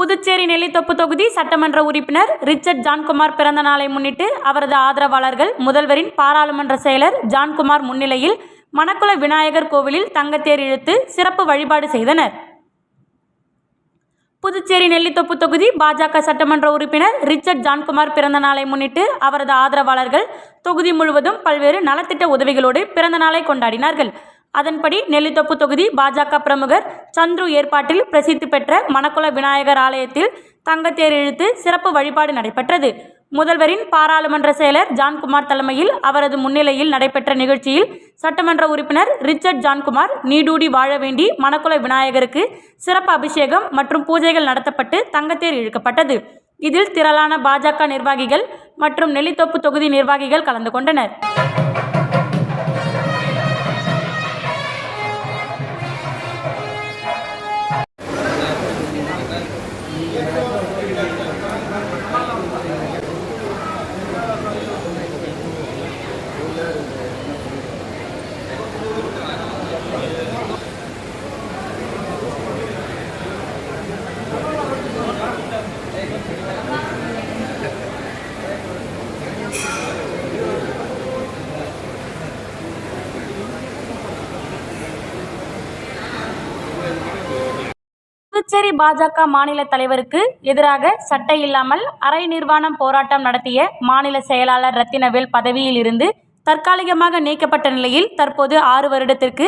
புதுச்சேரி நெல்லித்தோப்பு தொகுதி சட்டமன்ற உறுப்பினர் ரிச்சர்ட் ஜான்குமார் பிறந்த நாளை முன்னிட்டு அவரது ஆதரவாளர்கள் முதல்வரின் பாராளுமன்ற செயலர் ஜான்குமார் முன்னிலையில் மணக்குள விநாயகர் கோவிலில் தங்கத்தேர் இழுத்து சிறப்பு வழிபாடு செய்தனர். புதுச்சேரி நெல்லித்தோப்பு தொகுதி பாஜக சட்டமன்ற உறுப்பினர் ரிச்சர்ட் ஜான்குமார் பிறந்த நாளை முன்னிட்டு அவரது ஆதரவாளர்கள் தொகுதி முழுவதும் பல்வேறு நலத்திட்ட உதவிகளோடு பிறந்த நாளை கொண்டாடினார்கள். அதன்படி நெல்லித்தோப்பு தொகுதி பாஜக பிரமுகர் சந்துரு ஏற்பாட்டில் பிரசித்தி பெற்ற மணக்குள விநாயகர் ஆலயத்தில் தங்கத்தேர் இழுத்து சிறப்பு வழிபாடு நடைபெற்றது. முதல்வரின் பாராளுமன்ற செயலர் ஜான்குமார் தலைமையில் அவரது முன்னிலையில் நடைபெற்ற நிகழ்ச்சியில் சட்டமன்ற உறுப்பினர் ரிச்சர்ட் ஜான்குமார் நீடூடி வாழ வேண்டி மணக்குள விநாயகருக்கு சிறப்பு அபிஷேகம் மற்றும் பூஜைகள் நடத்தப்பட்டு தங்கத்தேர் இழுக்கப்பட்டது. இதில் திரளான பாஜக நிர்வாகிகள் மற்றும் நெல்லித்தோப்பு தொகுதி நிர்வாகிகள் கலந்து கொண்டனர். புதுச்சேரி பாஜக மாநில தலைவருக்கு எதிராக சட்டை இல்லாமல் அரை நிர்வாணம் போராட்டம் நடத்திய மாநில செயலாளர் ரத்தினவேல் பதவியில் இருந்து தற்காலிகமாக நீக்கப்பட்ட நிலையில் தற்போது 6 வருடத்திற்கு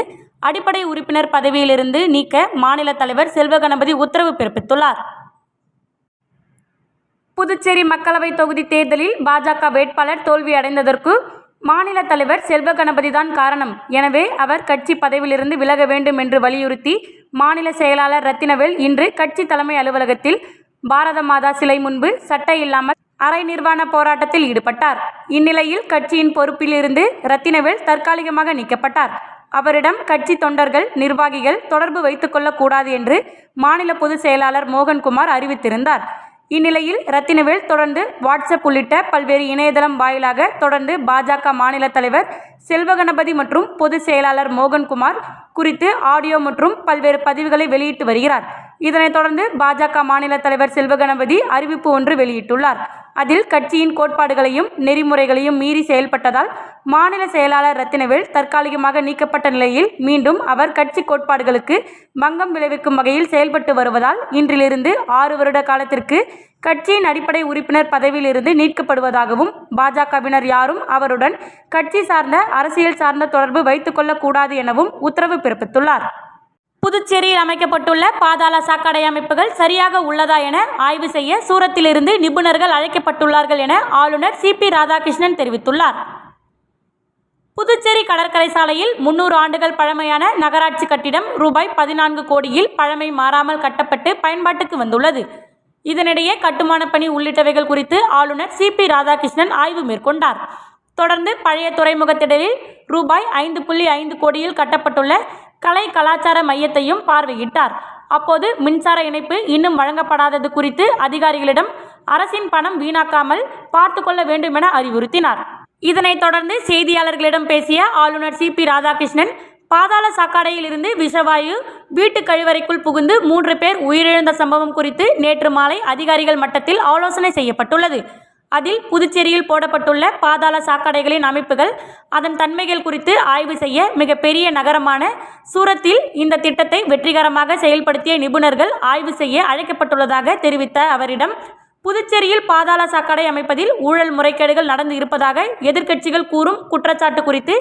அடிப்படை உறுப்பினர் பதவியிலிருந்து நீக்க மாநில தலைவர் செல்வகணபதி உத்தரவு பிறப்பித்துள்ளார். புதுச்சேரி மக்களவை தொகுதி தேர்தலில் பாஜக வேட்பாளர் தோல்வி அடைந்ததற்கு மாநில தலைவர் செல்வகணபதி தான் காரணம். எனவே அவர் கட்சி பதவியிலிருந்து விலக வேண்டும் என்று வலியுறுத்தி மாநில செயலாளர் ரத்தினவேல் இன்று கட்சி தலைமை அலுவலகத்தில் பாரத மாதா சிலை முன்பு சட்டை இல்லாமல் அரை நிர்வாண போராட்டத்தில் ஈடுபட்டார். இந்நிலையில் கட்சியின் பொறுப்பில் இருந்து ரத்தினவேல் தற்காலிகமாக நீக்கப்பட்டார். அவரிடம் கட்சி தொண்டர்கள் நிர்வாகிகள் தொடர்பு வைத்துக் கொள்ளக்கூடாது என்று மாநில பொதுச் செயலாளர் மோகன்குமார் அறிவித்திருந்தார். இந்நிலையில் ரத்தினவேல் தொடர்ந்து வாட்ஸ்அப் உள்ளிட்ட பல்வேறு இணையதளம் வாயிலாக தொடர்ந்து பாஜக மாநில தலைவர் செல்வகணபதி மற்றும் பொதுச் செயலாளர் மோகன்குமார் குறித்து ஆடியோ மற்றும் பல்வேறு பதிவுகளை வெளியிட்டு வருகிறார். இதனைத் தொடர்ந்து பாஜக மாநில தலைவர் செல்வகணபதி அறிவிப்பு ஒன்று வெளியிட்டுள்ளார். அதில் கட்சியின் கோட்பாடுகளையும் நெறிமுறைகளையும் மீறி செயல்பட்டதால் மாநில செயலாளர் ரத்தினவேல் தற்காலிகமாக நீக்கப்பட்ட நிலையில் மீண்டும் அவர் கட்சி கோட்பாடுகளுக்கு பங்கம் விளைவிக்கும் வகையில் செயல்பட்டு வருவதால் இன்றிலிருந்து 6 வருட காலத்திற்கு கட்சியின் அடிப்படை உறுப்பினர் பதவியிலிருந்து நீக்கப்படுவதாகவும் பாஜகவினர் யாரும் அவருடன் கட்சி சார்ந்த அரசியல் சார்ந்த தொடர்பு வைத்துக் கொள்ளக்கூடாது எனவும் உத்தரவு பிறப்பித்துள்ளார். புதுச்சேரியில் அமைக்கப்பட்டுள்ள பாதாள சாக்கடை அமைப்புகள் சரியாக உள்ளதா என ஆய்வு செய்ய சூரத்திலிருந்து நிபுணர்கள் அழைக்கப்பட்டுள்ளார்கள் என ஆளுநர் CP ராதாகிருஷ்ணன் தெரிவித்துள்ளார். புதுச்சேரி கடற்கரை சாலையில் 300 ஆண்டுகள் பழமையான நகராட்சி கட்டிடம் ரூபாய் 14 கோடியில் பழமை மாறாமல் கட்டப்பட்டு பயன்பாட்டுக்கு வந்துள்ளது. இதனிடையே கட்டுமான பணி உள்ளிட்டவைகள் குறித்து ஆளுநர் CP ராதாகிருஷ்ணன் ஆய்வு மேற்கொண்டார். தொடர்ந்து பழைய துறைமுக திடலில் ரூபாய் 5.5 கோடியில் கட்டப்பட்டுள்ள கலை கலாச்சார மையத்தையும் பார்வையிட்டார். அப்போது மின்சார இணைப்பு இன்னும் வழங்கப்படாதது குறித்து அதிகாரிகளிடம் அரசின் பணம் வீணாக்காமல் பார்த்து கொள்ள வேண்டும் என அறிவுறுத்தினார். இதனைத் தொடர்ந்து செய்தியாளர்களிடம் பேசிய ஆளுநர் CP ராதாகிருஷ்ணன் பாதாள சாக்கடையில் இருந்து விஷவாயு வீட்டு கழிவறைக்குள் புகுந்து 3 பேர் உயிரிழந்த சம்பவம் குறித்து நேற்று மாலை அதிகாரிகள் மட்டத்தில் ஆலோசனை செய்யப்பட்டுள்ளது. அதில் புதுச்சேரியில் போடப்பட்டுள்ள பாதாள சாக்கடைகளின் அமைப்புகள் அதன் தன்மைகள் குறித்து ஆய்வு செய்ய மிகப்பெரிய நகரமான சூரத்தில் இந்த திட்டத்தை வெற்றிகரமாக செயல்படுத்திய நிபுணர்கள் ஆய்வு செய்ய அழைக்கப்பட்டுள்ளதாக தெரிவித்த அவரிடம் புதுச்சேரியில் பாதாள சாக்கடை அமைப்பதில் ஊழல் முறைகேடுகள் நடந்து இருப்பதாக எதிர்க்கட்சிகள் கூறும் குற்றச்சாட்டு குறித்து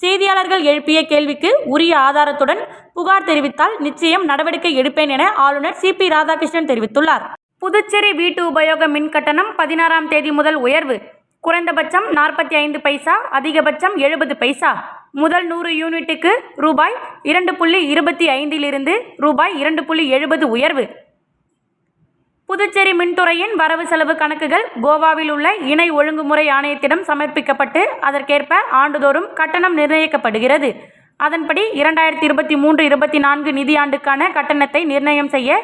செய்தியாளர்கள் எழுப்பிய கேள்விக்கு உரிய ஆதாரத்துடன் புகார் தெரிவித்தால் நிச்சயம் நடவடிக்கை எடுப்பேன் என ஆளுநர் CP ராதாகிருஷ்ணன் தெரிவித்துள்ளார். புதுச்சேரி வீட்டு உபயோக மின் கட்டணம் 16ஆம் தேதி முதல் உயர்வு. குறைந்தபட்சம் 45 பைசா, அதிகபட்சம் 70 பைசா. முதல் 100 யூனிட்டுக்கு ரூபாய் 2.25 ரூபாய் 2.70 உயர்வு. புதுச்சேரி மின்துறையின் வரவு செலவு கணக்குகள் கோவாவில் உள்ள இணை ஒழுங்குமுறை ஆணையத்திடம் சமர்ப்பிக்கப்பட்டு அதற்கேற்ப ஆண்டுதோறும் கட்டணம் நிர்ணயிக்கப்படுகிறது. அதன்படி 2023-24 நிதியாண்டுக்கான கட்டணத்தை நிர்ணயம் செய்ய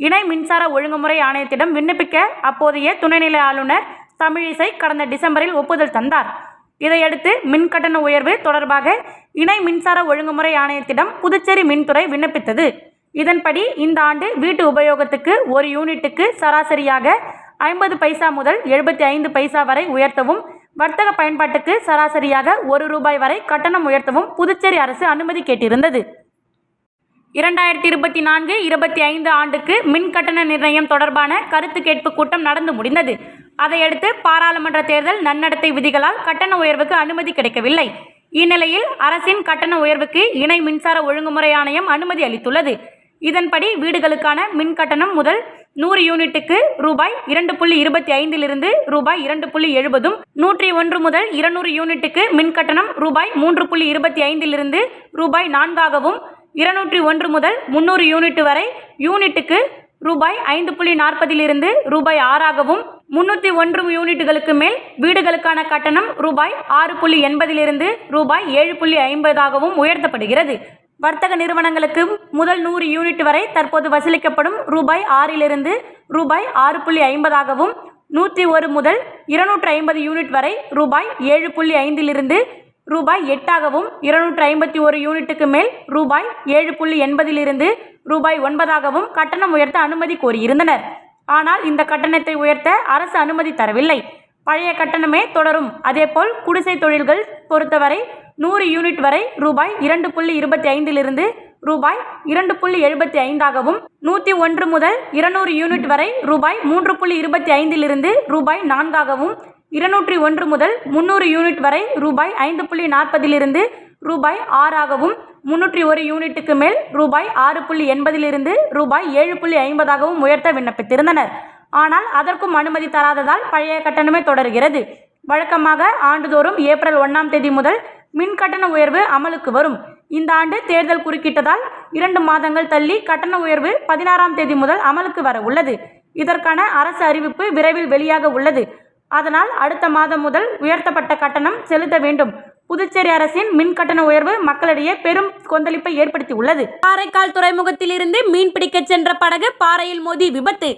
இணை மின்சார ஒழுங்குமுறை ஆணையத்திடம் விண்ணப்பிக்க அப்போதைய துணைநிலை ஆளுநர் தமிழிசை கடந்த டிசம்பரில் ஒப்புதல் தந்தார். இதையடுத்து மின் கட்டண உயர்வு தொடர்பாக இணை மின்சார ஒழுங்குமுறை ஆணையத்திடம் புதுச்சேரி மின்துறை விண்ணப்பித்தது. இதன்படி இந்த ஆண்டு வீட்டு உபயோகத்துக்கு ஒரு யூனிட்டுக்கு சராசரியாக 50 பைசா முதல் 75 பைசா வரை உயர்த்தவும், வர்த்தக பயன்பாட்டுக்கு சராசரியாக ₹1 வரை கட்டணம் உயர்த்தவும் புதுச்சேரி அரசு அனுமதி கேட்டிருந்தது. 2024-25 ஆண்டுக்கு மின் கட்டண நிர்ணயம் தொடர்பான கருத்து கேட்பு கூட்டம் நடந்து முடிந்தது. அதையடுத்து பாராளுமன்ற தேர்தல் நன்னடத்தை விதிகளால் கட்டண உயர்வுக்கு அனுமதி கிடைக்கவில்லை. இந்நிலையில் அரசின் கட்டண உயர்வுக்கு இணை மின்சார ஒழுங்குமுறை ஆணையம் அனுமதி அளித்துள்ளது. இதன்படி வீடுகளுக்கான மின் கட்டணம் முதல் 100 யூனிட்டுக்கு ₹2.25 ₹2.70, 101 முதல் 200 யூனிட்டுக்கு மின் கட்டணம் ₹3.25 ₹4ஆகவும், 201 முதல் 300 யூனிட் வரை யூனிட்டுக்கு ₹5.40 ₹6ஆகவும், 301 யூனிட்டுகளுக்கு மேல் வீடுகளுக்கான கட்டணம் ₹6.80 ₹7.50ஆகவும் உயர்த்தப்படுகிறது. வர்த்தக நிறுவனங்களுக்கு முதல் 100 யூனிட் வரை தற்போது வசூலிக்கப்படும் ₹6 ₹6.50ஆகவும், 101 முதல் 250 யூனிட் வரை ₹7.5 ₹8ஆகவும், 251 யூனிட்டுக்கு மேல் ₹7.80 ₹9ஆகவும் கட்டணம் உயர்த்த அனுமதி கோரியிருந்தனர். ஆனால் இந்த கட்டணத்தை உயர்த்த அரசு அனுமதி தரவில்லை. பழைய கட்டணமே தொடரும். அதேபோல் குடிசை தொழில்கள் பொறுத்தவரை 100 யூனிட் வரை ₹2.25 ₹2.75ஆகவும், 101 முதல் 200 யூனிட் வரை ₹3.25 ₹4ஆகவும், 201 முதல் 300 யூனிட் வரை ₹5.40 ₹6ஆகவும், 301 யூனிட்டுக்கு மேல் ₹6.80 ₹7.50ஆகவும் உயர்த்த விண்ணப்பித்திருந்தனர். ஆனால் அதற்கும் அனுமதி தராததால் பழைய கட்டணமே தொடர்கிறது. வழக்கமாக ஆண்டுதோறும் ஏப்ரல் 1ஆம் தேதி முதல் மின் கட்டண உயர்வு அமலுக்கு வரும். இந்த ஆண்டு தேர்தல் குறுக்கிட்டதால் 2 மாதங்கள் தள்ளி கட்டண உயர்வு 16ஆம் தேதி முதல் அமலுக்கு வர உள்ளது. இதற்கான அரசு அறிவிப்பு விரைவில் வெளியாக உள்ளது. அதனால் அடுத்த மாதம் முதல் உயர்த்தப்பட்ட கட்டணம் செலுத்த வேண்டும். புதுச்சேரி அரசின் மின் கட்டண உயர்வு மக்களிடையே பெரும் கொந்தளிப்பை ஏற்படுத்தி உள்ளது. காரைக்கால் துறைமுகத்தில் இருந்து மீன் பிடிக்க சென்ற படகு பாறையில் மோதி விபத்து.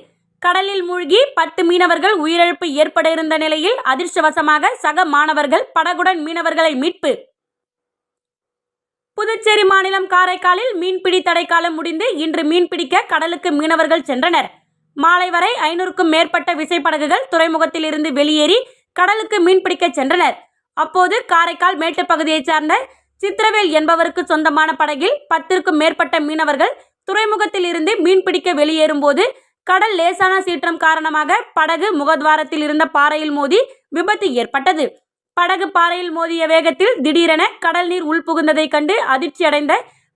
கடலில் மூழ்கி 10 மீனவர்கள் உயிரிழப்பு ஏற்பட இருந்த நிலையில் அதிர்ஷ்டவசமாக சக மாணவர்கள் படகுடன் மீனவர்களை மீட்பு. புதுச்சேரி மாநிலம் காரைக்காலில் மீன்பிடி தடைக்காலம் முடிந்து இன்று மீன்பிடிக்க கடலுக்கு மீனவர்கள் சென்றனர். மாலை வரை 500க்கும் மேற்பட்ட விசைப்படகுகள் துறைமுகத்தில் இருந்து வெளியேறி கடலுக்கு மீன்பிடிக்க சென்றனர். அப்போது காரைக்கால் மேட்டுப்பகுதியைச் சார்ந்த சித்திரவேல் என்பவருக்கு சொந்தமான படகில் 10க்கும் மேற்பட்ட மீனவர்கள் துறைமுகத்தில் இருந்து மீன்பிடிக்க வெளியேறும் போது கடல் லேசான சீற்றம் காரணமாக படகு முகத்வாரத்தில் இருந்த பாறையில் மோதி விபத்து ஏற்பட்டது. படகு பாறையில் மோதிய வேகத்தில் திடீரென கடல் நீர் உள்புகுந்ததை கண்டு அதிர்ச்சி அடைந்த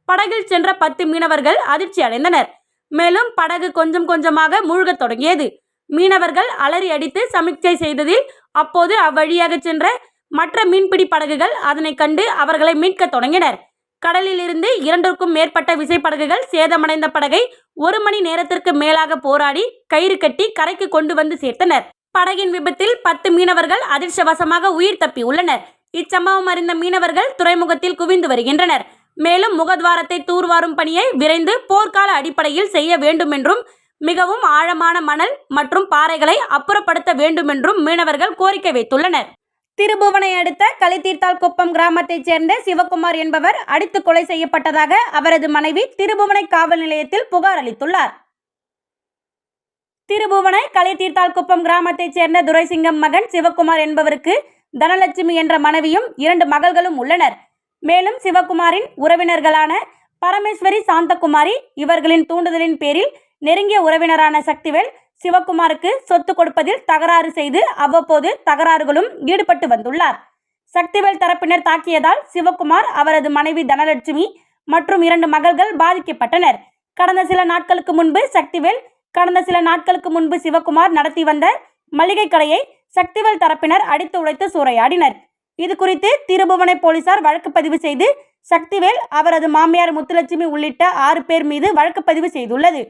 படகில் சென்ற 10 மீனவர்கள் அதிர்ச்சி அடைந்தனர். மேலும் படகு கொஞ்சம் கொஞ்சமாக மூழ்கத் தொடங்கியது. மீனவர்கள் அலறி அடித்து சமிக்ஞை செய்ததில் அப்போது அவ்வழியாக சென்ற மற்ற மீன்பிடி படகுகள் அதனை கண்டு அவர்களை மீட்க தொடங்கினர். கடலில் இருந்து 2க்கும் மேற்பட்ட விசைப்படகுகள் சேதமடைந்த படகை 1 மணி நேரத்திற்கு மேலாக போராடி கயிறு கட்டி கரைக்கு கொண்டு வந்து சேர்த்தனர். படகின் விபத்தில் 10 மீனவர்கள் அதிர்ஷ்டவசமாக உயிர் தப்பி உள்ளனர். இச்சம்பவம் அறிந்த மீனவர்கள் துறைமுகத்தில் குவிந்து வருகின்றனர். மேலும் முகத்வாரத்தை தூர்வாரும் பணியை விரைந்து போர்க்கால அடிப்படையில் செய்ய வேண்டும் என்றும், மிகவும் ஆழமான மணல் மற்றும் பாறைகளை அப்புறப்படுத்த வேண்டும் என்றும் மீனவர்கள் கோரிக்கை வைத்துள்ளனர். திருபுவனை அடுத்த களித்தீர்த்தால்குப்பம் கிராமத்தைச் சேர்ந்த சிவக்குமார் என்பவர் அடித்து கொலை செய்யப்பட்டதாக அவரது மனைவி திருபுவனை காவல் நிலையத்தில் புகார் அளித்துள்ளார். திருபுவனை களித்தீர்த்தால்குப்பம் கிராமத்தைச் சேர்ந்த துரைசிங்கம் மகன் சிவக்குமார் என்பவருக்கு தனலட்சுமி என்ற மனைவியும் 2 மகள்களும் உள்ளனர். மேலும் சிவக்குமாரின் உறவினர்களான பரமேஸ்வரி, சாந்தகுமாரி இவர்களின் தூண்டுதலின் பேரில் நெருங்கிய உறவினரான சக்திவேல் சிவக்குமாருக்கு சொத்து கொடுப்பதில் தகராறு செய்து அவ்வப்போது தகராறுகளும் ஈடுபட்டு வந்துள்ளார். சக்திவேல் தரப்பினர் தாக்கியதால் சிவக்குமார், அவரது மனைவி தனலட்சுமி மற்றும் 2 மகள்கள் பாதிக்கப்பட்டனர். கடந்த சில நாட்களுக்கு முன்பு சிவக்குமார் நடத்தி வந்த மளிகை கடையை சக்திவேல் தரப்பினர் அடித்து உடைத்து சூறையாடினர். இது குறித்து திருபுவனை போலீசார் வழக்கு பதிவு செய்து சக்திவேல், அவரது மாமியார் முத்துலட்சுமி உள்ளிட்ட 6 பேர் மீது வழக்கு பதிவு செய்துள்ளது.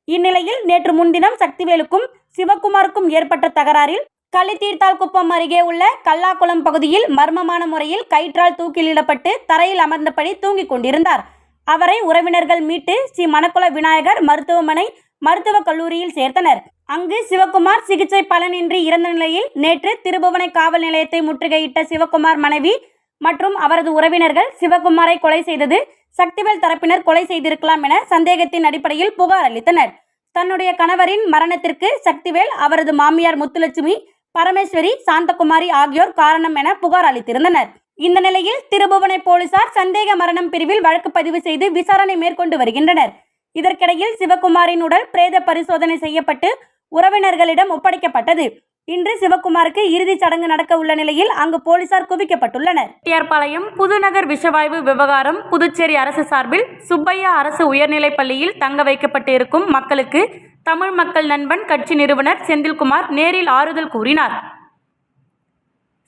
இந்நிலையில் நேற்று முன்தினம் சக்திவேலுக்கும் சிவக்குமாருக்கும் ஏற்பட்ட தகராறில் களித்தீர்த்தால்குப்பம் அருகே உள்ள கல்லாக்குளம் பகுதியில் மர்மமான முறையில் கயிற்றால் தூக்கிலிடப்பட்டு தரையில் அமர்ந்தபடி தூங்கிக் கொண்டிருந்தார். அவரை உறவினர்கள் மீட்டு ஸ்ரீ மணக்குள விநாயகர் மருத்துவமனை மருத்துவக் கல்லூரியில் சேர்த்தனர். அங்கு சிவக்குமார் சிகிச்சை பலனின்றி இறந்த நிலையில் நேற்று திருபுவனை காவல் நிலையத்தை முற்றுகையிட்ட சிவக்குமார் மனைவி மற்றும் அவரது உறவினர்கள் சிவக்குமாரை கொலை செய்தது சக்திவேல் தரப்பினர் கொலை செய்திருக்கலாம் என சந்தேகத்தின் அடிப்படையில் புகார் அளித்தனர். தன்னுடைய கணவரின் மரணத்திற்கு சக்திவேல், அவரது மாமியார் முத்துலட்சுமி, பரமேஸ்வரி, சாந்தகுமாரி ஆகியோர் காரணம் என புகார் அளித்திருந்தனர். இந்த நிலையில் திருபுவனை போலீசார் சந்தேக மரணம் பிரிவில் வழக்கு பதிவு செய்து விசாரணை மேற்கொண்டு வருகின்றனர். இதற்கிடையில் சிவகுமாரின் உடல் பிரேத பரிசோதனை செய்யப்பட்டு உறவினர்களிடம் ஒப்படைக்கப்பட்டது. இன்று சிவகுமாருக்கு இறுதிச் சடங்கு நடக்க உள்ள நிலையில் அங்கு போலீசார் குவிக்கப்பட்டுள்ளனர். ரெட்டியார்பாளையம் புதுநகர் விஷவாயு விவகாரம் புதுச்சேரி அரசு சார்பில் சுப்பையா அரசு உயர்நிலைப் பள்ளியில் தங்க வைக்கப்பட்டு இருக்கும் மக்களுக்கு தமிழ் மக்கள் நண்பன் கட்சி நிறுவனர் செந்தில்குமார் நேரில் ஆறுதல் கூறினார்.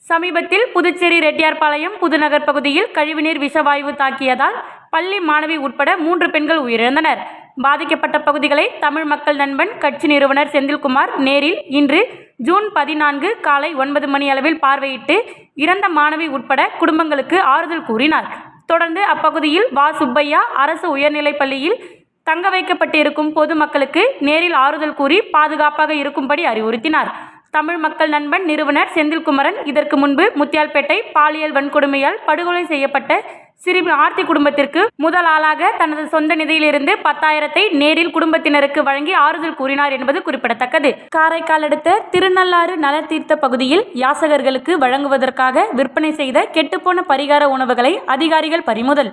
சமீபத்தில் புதுச்சேரி ரெட்டியார்பாளையம் புதுநகர் பகுதியில் கழிவுநீர் விஷவாயு தாக்கியதால் பள்ளி மாணவி உட்பட 3 பெண்கள் உயிரிழந்தனர். பாதிக்கப்பட்ட பகுதிகளை தமிழ் மக்கள் நண்பன் கட்சி நிறுவனர் செந்தில்குமார் நேரில் இன்று ஜூன் 14 காலை 9 மணி அளவில் பார்வையிட்டு இறந்த மாணவி உட்பட குடும்பங்களுக்கு ஆறுதல் கூறினார். தொடர்ந்து அப்பகுதியில் வா. சுப்பையா அரசு உயர்நிலைப் பள்ளியில் தங்க வைக்கப்பட்டிருக்கும் பொதுமக்களுக்கு நேரில் ஆறுதல் கூறி பாதுகாப்பாக இருக்கும்படி அறிவுறுத்தினார். தமிழ் மக்கள் நண்பன் நிறுவனர் செந்தில்குமரன் இதற்கு முன்பு முத்தியால்பேட்டை பாலியல் வன்கொடுமையால் படுகொலை செய்யப்பட்ட சிறுமி ஆர்த்தி குடும்பத்திற்கு முதல் ஆளாக தனது சொந்த நிதியிலிருந்து 10,000 நேரில் குடும்பத்தினருக்கு வழங்கி ஆறுதல் கூறினார் என்பது குறிப்பிடத்தக்கது. காரைக்கால் அடுத்த திருநள்ளாறு நலத்தீர்த்த பகுதியில் யாசகர்களுக்கு வழங்குவதற்காக விற்பனை செய்த கெட்டுப்போன பரிகார உணவுகளை அதிகாரிகள் பறிமுதல்.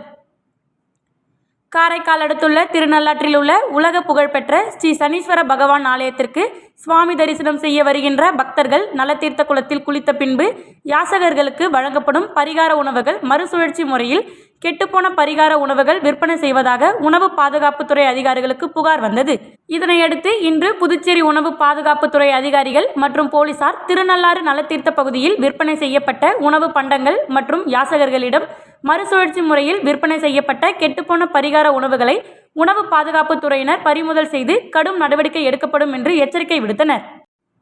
காரைக்கால் அடுத்துள்ள திருநள்ளாற்றில் உள்ள உலக புகழ்பெற்ற ஸ்ரீ சனீஸ்வர பகவான் ஆலயத்திற்கு சுவாமி தரிசனம் செய்ய வருகின்ற பக்தர்கள் நலத்தீர்த்த குளத்தில் குளித்த பின்பு யாசகர்களுக்கு வழங்கப்படும் பரிகார உணவுகள் மறுசுழற்சி முறையில் கெட்டுப்போன பரிகார உணவுகள் விற்பனை செய்வதாக உணவு பாதுகாப்புத்துறை அதிகாரிகளுக்கு புகார் வந்தது. இதனையடுத்து இன்று புதுச்சேரி உணவு பாதுகாப்புத்துறை அதிகாரிகள் மற்றும் போலீசார் திருநள்ளாறு நலத்தீர்த்த பகுதியில் விற்பனை செய்யப்பட்ட உணவு பண்டங்கள் மற்றும் யாசகர்களிடம் மறுசுழற்சி முறையில் விற்பனை செய்யப்பட்ட கெட்டுப்போன பரிகார உணவுகளை உணவு பாதுகாப்புத்துறையினர் பறிமுதல் செய்து கடும் நடவடிக்கை எடுக்கப்படும் என்று எச்சரிக்கை விடுத்தனர்.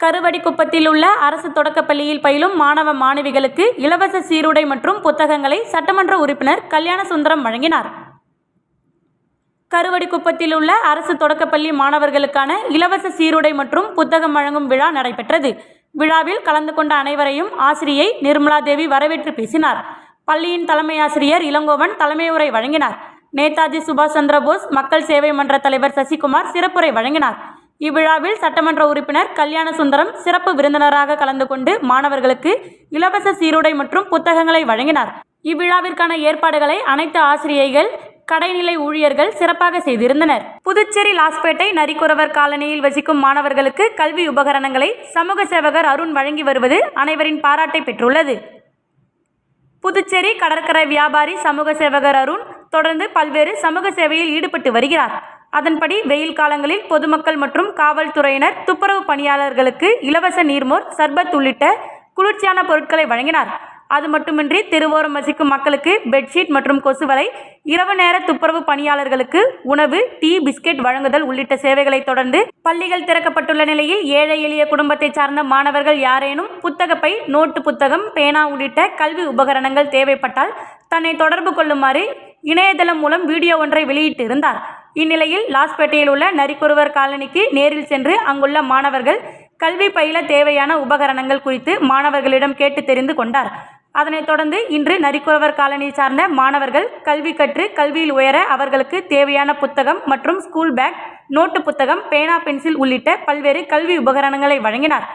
கருவடிக்குப்பத்தில் உள்ள அரசு தொடக்கப்பள்ளியில் பயிலும் மாணவ மாணவிகளுக்கு இலவச சீருடை மற்றும் புத்தகங்களை சட்டமன்ற உறுப்பினர் கல்யாணசுந்தரம் வழங்கினார். கருவடிக்குப்பத்தில் உள்ள அரசு தொடக்கப்பள்ளி மாணவர்களுக்கான இலவச சீருடை மற்றும் புத்தகம் வழங்கும் விழா நடைபெற்றது. விழாவில் கலந்து கொண்ட அனைவரையும் ஆசிரியை நிர்மலா தேவி வரவேற்று பேசினார். பள்ளியின் தலைமை ஆசிரியர் இளங்கோவன் தலைமையுரை வழங்கினார். நேதாஜி சுபாஷ் சந்திரபோஸ் மக்கள் சேவை மன்ற தலைவர் சசிகுமார் சிறப்புரை வழங்கினார். இவ்விழாவில் சட்டமன்ற உறுப்பினர் கல்யாணசுந்தரம் சிறப்பு விருந்தினராக கலந்து கொண்டு மாணவர்களுக்கு இலவச சீருடை மற்றும் புத்தகங்களை வழங்கினார். இவ்விழாவிற்கான ஏற்பாடுகளை அனைத்து ஆசிரியைகள், கடைநிலை ஊழியர்கள் சிறப்பாக செய்திருந்தனர். புதுச்சேரி லாஸ்பேட்டை நரிக்குறவர் காலனியில் வசிக்கும் மாணவர்களுக்கு கல்வி உபகரணங்களை சமூக சேவகர் அருண் வழங்கி வருவது அனைவரின் பாராட்டை பெற்றுள்ளது. புதுச்சேரி கடற்கரை வியாபாரி சமூக சேவகர் அருண் தொடர்ந்து பல்வேறு சமூக சேவையில் ஈடுபட்டு வருகிறார். அதன்படி வெயில் காலங்களில் பொதுமக்கள் மற்றும் காவல்துறையினர், துப்புரவு பணியாளர்களுக்கு இலவச நீர்மோர், சர்பத் உள்ளிட்ட குளிர்ச்சியான பொருட்களை வழங்கினார். அது மட்டுமின்றி தெருவோரம் வசிக்கும் மக்களுக்கு பெட்ஷீட் மற்றும் கொசுவலை, இரவு நேர துப்புரவு பணியாளர்களுக்கு உணவு, டீ, பிஸ்கெட் வழங்குதல் உள்ளிட்ட சேவைகளை தொடர்ந்து பள்ளிகள் திறக்கப்பட்டுள்ள நிலையில் ஏழை எளிய குடும்பத்தை சார்ந்த மாணவர்கள் யாரேனும் புத்தகப்பை, நோட்டு புத்தகம், பேனா உள்ளிட்ட கல்வி உபகரணங்கள் தேவைப்பட்டால் தன்னை தொடர்பு கொள்ளுமாறு இணையதளம் மூலம் வீடியோ ஒன்றை வெளியிட்டு இருந்தார். இந்நிலையில் லாஸ்பேட்டையில் உள்ள நரிக்குறவர் காலனிக்கு நேரில் சென்று அங்குள்ள மாணவர்கள் கல்வி பயில தேவையான உபகரணங்கள் குறித்து மாணவர்களிடம் கேட்டு தெரிந்து கொண்டார். அதனைத் தொடர்ந்து இன்று நரிக்குறவர் காலனி சார்ந்த மாணவர்கள் கல்வி கற்று கல்வியில் உயர அவர்களுக்கு தேவையான புத்தகம் மற்றும் ஸ்கூல் பேக், நோட்டு புத்தகம், பேனா, பென்சில் உள்ளிட்ட பல்வேறு கல்வி உபகரணங்களை வழங்கினார்.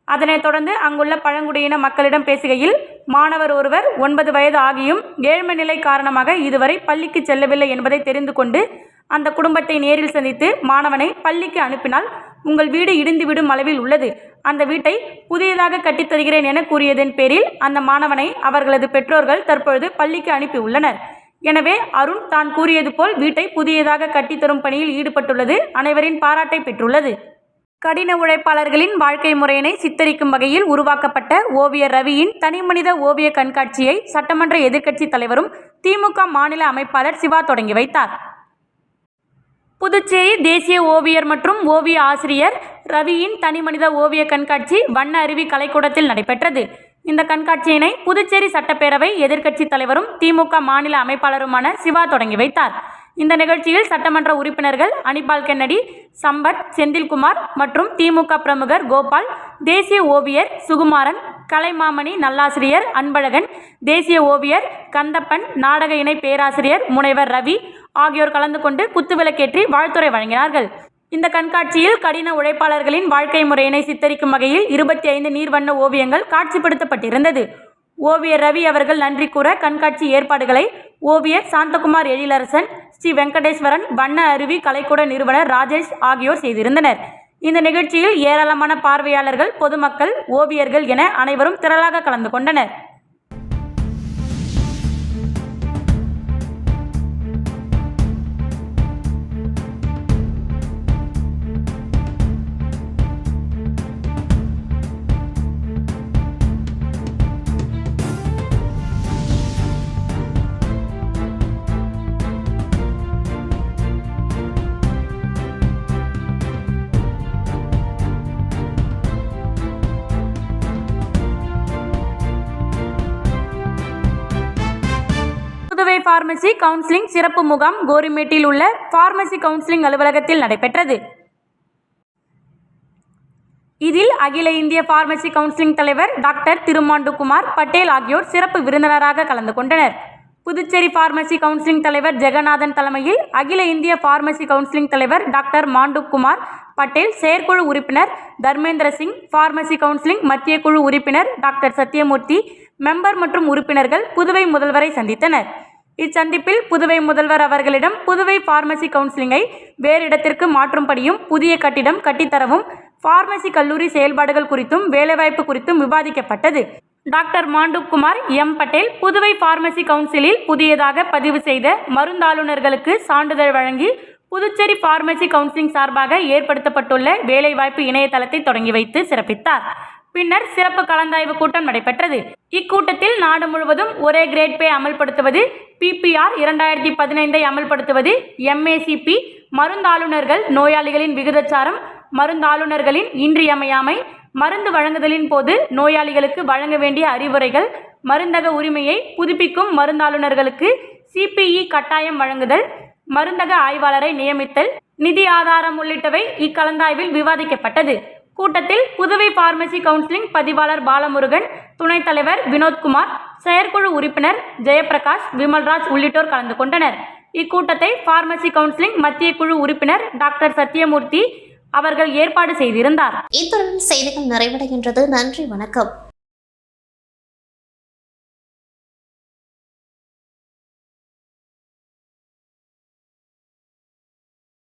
அதனைத் தொடர்ந்து அங்குள்ள பழங்குடியின மக்களிடம் பேசுகையில், மாணவர் ஒருவர் 9 வயது ஆகியும் ஏழ்மை நிலை காரணமாக இதுவரை பள்ளிக்கு செல்லவில்லை என்பதை தெரிந்து கொண்டு அந்த குடும்பத்தை நேரில் சந்தித்து மாணவனை பள்ளிக்கு அனுப்பினால் உங்கள் வீடு இடிந்துவிடும் அளவில் உள்ளது, அந்த வீட்டை புதியதாக கட்டித்தருகிறேன் என கூறியதன் பேரில் அந்த மாணவனை அவர்களது பெற்றோர்கள் தற்பொழுது பள்ளிக்கு அனுப்பியுள்ளனர். எனவே அருண் தான் கூறியது போல் வீட்டை புதியதாக கட்டித்தரும் பணியில் ஈடுபட்டுள்ளது அனைவரின் பாராட்டை பெற்றுள்ளது. கடின உழைப்பாளர்களின் வாழ்க்கை முறையினை சித்தரிக்கும் வகையில் உருவாக்கப்பட்ட ஓவியர் ரவியின் தனிமனித ஓவிய கண்காட்சியை சட்டமன்ற எதிர்க்கட்சி தலைவரும் திமுக மாநில அமைப்பாளர் சிவா தொடங்கி வைத்தார். புதுச்சேரி தேசிய ஓவியர் மற்றும் ஓவிய ஆசிரியர் ரவியின் தனிமனித ஓவிய கண்காட்சி வண்ண அருவி கலைக்கூடத்தில் நடைபெற்றது. இந்த கண்காட்சியினை புதுச்சேரி சட்டப்பேரவை எதிர்க்கட்சி தலைவரும் திமுக மாநில அமைப்பாளருமான சிவா தொடங்கி வைத்தார். இந்த நிகழ்ச்சியில் சட்டமன்ற உறுப்பினர்கள் அனிபால் கென்னடி, சம்பத், செந்தில்குமார் மற்றும் திமுக பிரமுகர் கோபால், தேசிய ஓவியர் சுகுமாரன், கலைமாமணி நல்லாசிரியர் அன்பழகன், தேசிய ஓவியர் கந்தப்பன், நாடக இணை பேராசிரியர் முனைவர் ரவி ஆகியோர் கலந்து கொண்டு குத்துவிளக்கேற்றி வாழ்த்துரை வழங்கினார்கள். இந்த கண்காட்சியில் கடின உழைப்பாளர்களின் வாழ்க்கை முறையினை சித்தரிக்கும் வகையில் 25 நீர்வண்ண ஓவியங்கள் காட்சிப்படுத்தப்பட்டிருந்தது. ஓவியர் ரவி அவர்கள் நன்றி கூற கண்காட்சி ஏற்பாடுகளை ஓவியர் சாந்தகுமார் எழிலரசன், ஸ்ரீ வெங்கடேஸ்வரன், வண்ண அருவி கலைக்கூட நிறுவனர் ராஜேஷ் ஆகியோர் செய்திருந்தனர். இந்த நிகழ்ச்சியில் ஏராளமான பார்வையாளர்கள், பொதுமக்கள், ஓவியர்கள் என அனைவரும் திரளாக கலந்து கொண்டனர். புதுவை பார்மசி கவுன்சிலிங் சிறப்பு முகாம் கோரிமேட்டில் உள்ள பார்மசி கவுன்சிலிங் அலுவலகத்தில் நடைபெற்றது. இதில் அகில இந்திய பார்மசி கவுன்சிலிங் தலைவர் டாக்டர் திருமாண்டுகுமார் பட்டேல் ஆகியோர் சிறப்பு விருந்தினராக கலந்து கொண்டனர். புதுச்சேரி பார்மசி கவுன்சிலிங் தலைவர் ஜெகநாதன் தலைமையில் அகில இந்திய பார்மசி கவுன்சிலிங் தலைவர் டாக்டர் மாண்டுகுமார் பட்டேல், செயற்குழு உறுப்பினர் தர்மேந்திர சிங், பார்மசி கவுன்சிலிங் மத்திய குழு உறுப்பினர் டாக்டர் சத்யமூர்த்தி, மெம்பர் மற்றும் உறுப்பினர்கள் புதுவை முதல்வரை சந்தித்தனர். இச்சந்திப்பில் புதுவை முதல்வர் அவர்களிடம் புதுவை பார்மசி கவுன்சிலிங்கை வேறு இடத்திற்கு மாற்றும்படியும், புதிய கட்டிடம் கட்டித்தரவும், பார்மசி கல்லூரி செயல்பாடுகள் குறித்தும் வேலைவாய்ப்பு குறித்தும் விவாதிக்கப்பட்டது. Doctor Mandukumar M Patel Puduvai pharmacy கவுன்சிலில் புதியதாக பதிவு செய்த மருந்தாளுநர்களுக்கு சான்றிதழ் வழங்கி புதுச்சேரி பார்மசி கவுன்சிலிங் சார்பாக ஏற்படுத்தப்பட்டுள்ள வேலைவாய்ப்பு இணையதளத்தை தொடங்கி வைத்து சிறப்பித்தார். பின்னர் சிறப்பு கலந்தாய்வு கூட்டம் நடைபெற்றது. இக்கூட்டத்தில் நாடு முழுவதும் ஒரே கிரேட் பே அமல்படுத்துவது, PPR 2015 அமல்படுத்துவது, MACP, மருந்தாளுநர்கள் நோயாளிகளின் விகிதாச்சாரம், மருந்தாளுநர்களின் இன்றியமையாமை, மருந்து வழங்குதலின் போது நோயாளிகளுக்கு வழங்க வேண்டிய அறிவுரைகள், மருந்தக உரிமையை புதுப்பிக்கும் மருந்தாளுநர்களுக்கு CPE கட்டாயம் வழங்குதல், மருந்தக ஆய்வாளரை நியமித்தல், நிதி ஆதாரம் உள்ளிட்டவை இக்கலந்தாய்வில் விவாதிக்கப்பட்டது. கூட்டத்தில் புதுவை பார்மசி கவுன்சிலிங் பதிவாளர் பாலமுருகன், துணைத் தலைவர் வினோத்குமார், செயற்குழு உறுப்பினர் ஜெயபிரகாஷ், விமல்ராஜ் உள்ளிட்டோர் கலந்து கொண்டனர். இக்கூட்டத்தை பார்மசி கவுன்சிலிங் மத்திய குழு உறுப்பினர் டாக்டர் சத்யமூர்த்தி அவர்கள் ஏற்பாடு செய்திருந்தார். இத்துடன் செய்திகள் நிறைவடைகின்றது. நன்றி, வணக்கம்.